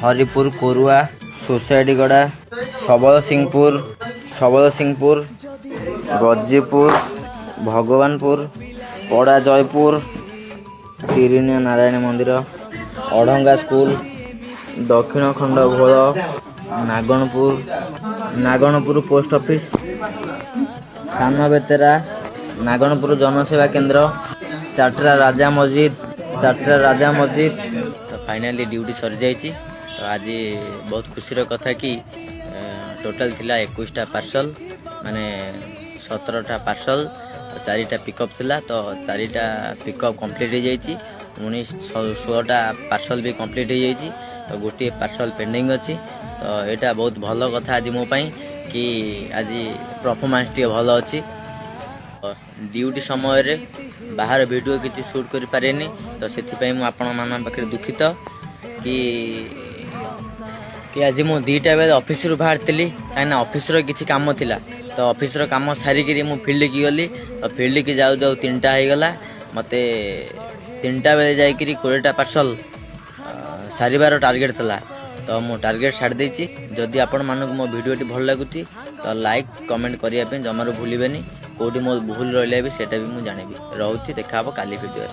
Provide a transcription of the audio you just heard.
हरिपुर कोरुआ सोसाइटीगड़ा सबलसिंहपुर गजीपुर भगवानपुर पड़ा जयपुर तिरिनिया नारायण मंदिर अढ़ंगा स्कूल दक्षिण खंड भोल नागणपुर पोस्ट ऑफिस सान बेतेरा नागणपुर जनसेवा केंद्र चाटरा राजा मस्जिद तो फाइनाली ड्यूटी सरी जाइए। तो आज बहुत खुशी कथा कि टोटल थिला 21टा पार्सल माने 17टा पार्सल 4टा पिकअप थिला। तो 4टा पिकअप कंप्लीट हो जाइए 16टा पार्सल भी कंप्लीट हो जाइए। तो गोटे पार्सल पेंडिंग अच्छी। तो यहाँ बहुत भल कथा आज मो पाई कि आज परफॉर्मेंस टी भल अच्छी। ड्यूटी समय रे बाहर वीडियो किसी शूट कर पारे। तो से आपण मान पाखे दुखित कि आज मु 2टा बेले ऑफिस रु बाहर थी कहीं ऑफिस किसी काम थिला। तो ऑफिस काम सारिक मु फील्ड की गली। तो फील्ड की जाऊ जाऊ 3टा हो गला। मते 3टा बेले जाकि 20टा पार्सल सारिबार टार्गेट था। तो मु टार्गेट छाड़ी देछि। जदि आपण मानक मो वीडियो भल लगुची तो लाइक कमेंट करने जमार भूलें। कौटी मो भूल रहा भी सेटा भी मुझे जानवी। रोचे देखा काली वीडियो।